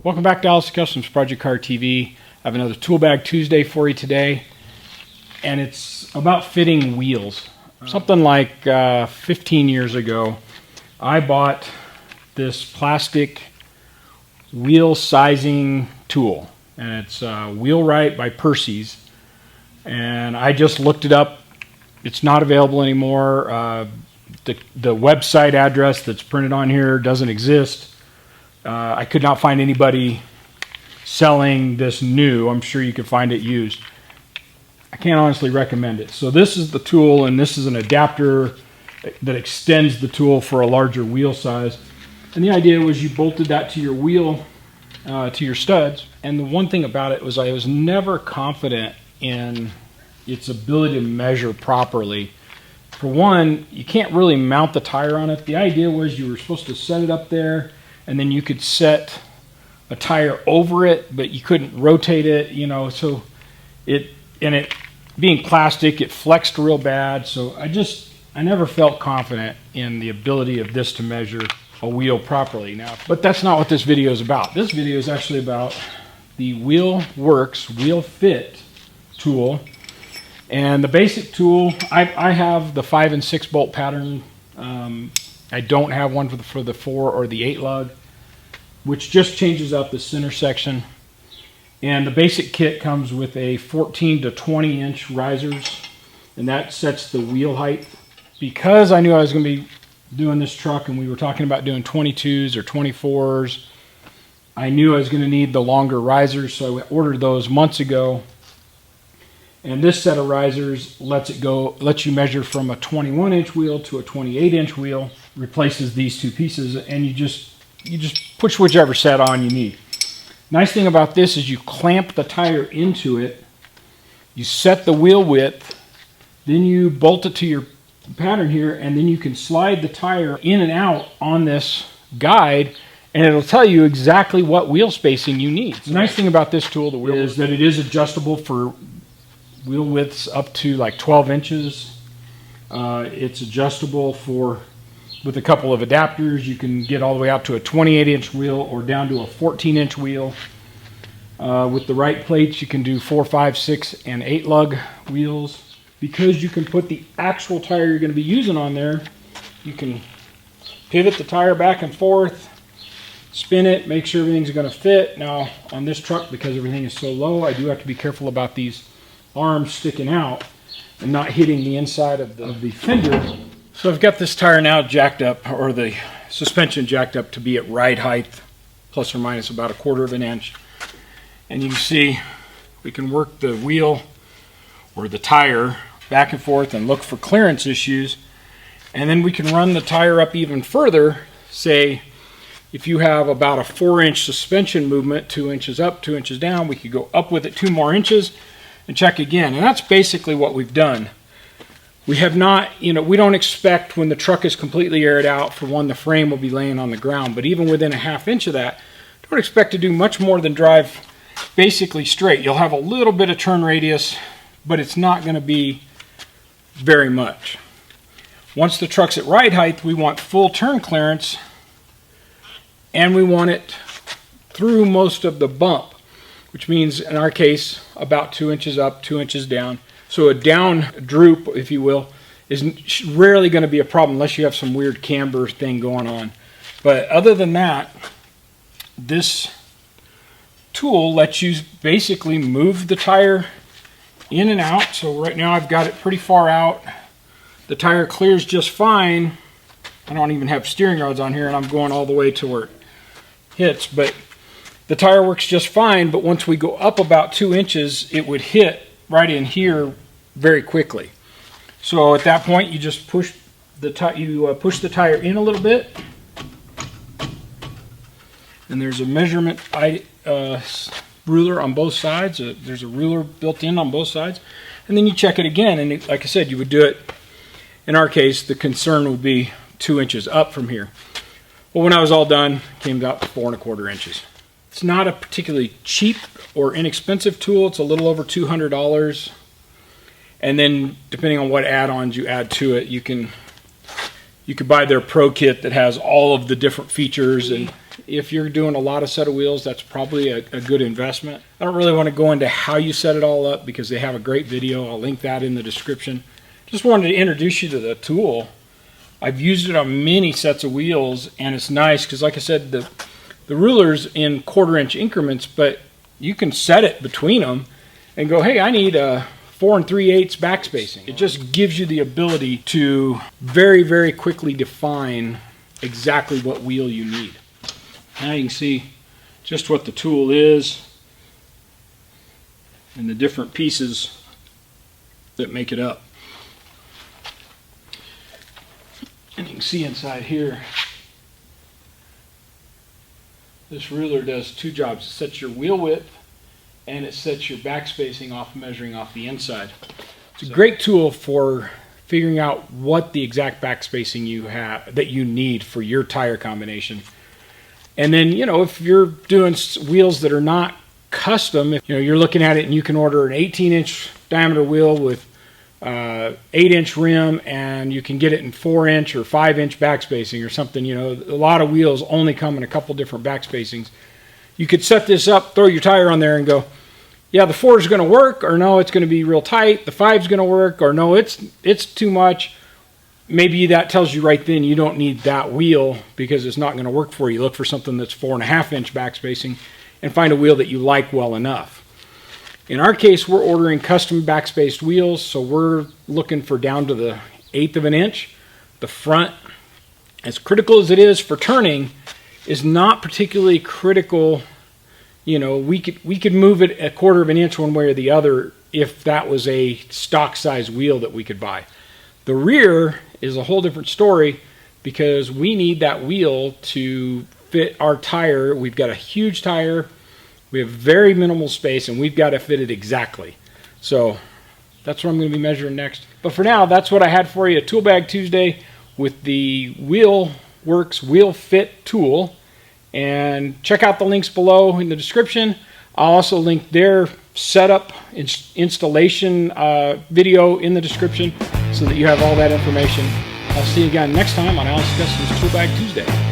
Welcome back to Alice Customs Project Car TV. I have another Tool Bag Tuesday for you today, and it's about fitting wheels. Something like 15 years ago, I bought this plastic wheel sizing tool, and it's Wheelwright by Percy's, and I just looked it up. It's not available anymore. The website address that's printed on here doesn't exist. I could not find anybody selling this new. I'm sure you could find it used. I can't honestly recommend it. So this is the tool, and this is an adapter that extends the tool for a larger wheel size. And the idea was you bolted that to your wheel, to your studs. And the one thing about it was I was never confident in its ability to measure properly. For one, you can't really mount the tire on it. The idea was you were supposed to set it up there, and then you could set a tire over it, but you couldn't rotate it, you know, so it being plastic, it flexed real bad. So I never felt confident in the ability of this to measure a wheel properly now. But that's not what this video is about. This video is actually about the WheelWorks Wheel Fit tool. And the basic tool, I have the 5 and 6 bolt pattern. I don't have one for the 4 or the 8 lug, which just changes out the center section. And the basic kit comes with a 14 to 20 inch risers, and that sets the wheel height. Because I knew I was going to be doing this truck, and we were talking about doing 22s or 24s, I knew I was going to need the longer risers, so I ordered those months ago. And this set of risers lets you measure from a 21 inch wheel to a 28 inch wheel, replaces these two pieces, and you just push whichever set on you need. Nice thing about this is you clamp the tire into it, you set the wheel width, then you bolt it to your pattern here, and then you can slide the tire in and out on this guide, and it'll tell you exactly what wheel spacing you need. The nice thing about this tool is that it is adjustable for wheel widths up to like 12 inches. It's adjustable with a couple of adapters. You can get all the way out to a 28 inch wheel or down to a 14 inch wheel. With the right plates, you can do 4, 5, 6, and 8 lug wheels. Because you can put the actual tire you're going to be using on there, you can pivot the tire back and forth, spin it, make sure everything's going to fit. Now on this truck, because everything is so low, I do have to be careful about these arms sticking out and not hitting the inside of the fender. So I've got this tire now jacked up, or the suspension jacked up to be at ride height, plus or minus about 1/4 of an inch. And you can see we can work the wheel or the tire back and forth and look for clearance issues. And then we can run the tire up even further. Say if you have about a 4 inch suspension movement, 2 inches up, 2 inches down, we could go up with it 2 more inches and check again. And that's basically what we've done. We have not, we don't expect when the truck is completely aired out, for one, the frame will be laying on the ground, but even within a 1/2 inch of that, don't expect to do much more than drive basically straight. You'll have a little bit of turn radius, but it's not going to be very much. Once the truck's at ride height, we want full turn clearance, and we want it through most of the bump, which means in our case about 2 inches up, 2 inches down. So a down droop, if you will, is rarely going to be a problem unless you have some weird camber thing going on. But other than that, this tool lets you basically move the tire in and out. So right now I've got it pretty far out. The tire clears just fine. I don't even have steering rods on here, and I'm going all the way to where it hits, but the tire works just fine. But once we go up about 2 inches, it would hit right in here very quickly. So at that point, you just push the tire in a little bit, and there's a measurement ruler on both sides. There's a ruler built in on both sides, and then you check it again. And like I said, you would do it. In our case, the concern would be 2 inches up from here. Well, when I was all done, it came out to 4 1/4 inches. It's not a particularly cheap or inexpensive tool. It's a little over $200. And then depending on what add-ons you add to it, you can buy their Pro Kit that has all of the different features, and If you're doing a lot of set of wheels, that's probably a good investment. I don't really want to go into how you set it all up because they have a great video. I'll link that in the description. Just wanted to introduce you to the tool. I've used it on many sets of wheels, and it's nice because, like I said, the ruler's in 1/4 inch increments, but you can set it between them and go, hey, I need a 4 3/8 backspacing. It just gives you the ability to very, very quickly define exactly what wheel you need. Now you can see just what the tool is and the different pieces that make it up. And you can see inside here, this ruler does 2 jobs. It sets your wheel width and it sets your backspacing off, measuring off the inside. It's a great tool for figuring out what the exact backspacing you have that you need for your tire combination. And then, you know, if you're doing wheels that are not custom, if you're looking at it and you can order an 18-inch diameter wheel with 8-inch rim, and you can get it in 4-inch or 5-inch backspacing or something. A lot of wheels only come in a couple different backspacings. You could set this up, throw your tire on there and go, yeah, the 4 is going to work, or no, it's going to be real tight. The 5 is going to work, or no, it's too much. Maybe that tells you right then you don't need that wheel because it's not going to work for you. Look for something that's 4.5-inch backspacing and find a wheel that you like well enough. In our case, we're ordering custom backspaced wheels, so we're looking for down to the 1/8 of an inch. The front, as critical as it is for turning, is not particularly critical. We could move it 1/4 of an inch one way or the other if that was a stock size wheel that we could buy. The rear is a whole different story because we need that wheel to fit our tire. We've got a huge tire. We have very minimal space, and we've got to fit it exactly. So that's what I'm going to be measuring next. But for now, that's what I had for you, a Tool Bag Tuesday with the WheelWorks Wheel Fit tool. And check out the links below in the description. I'll also link their setup installation video in the description so that you have all that information. I'll see you again next time on Alex Gustin's Tool Bag Tuesday.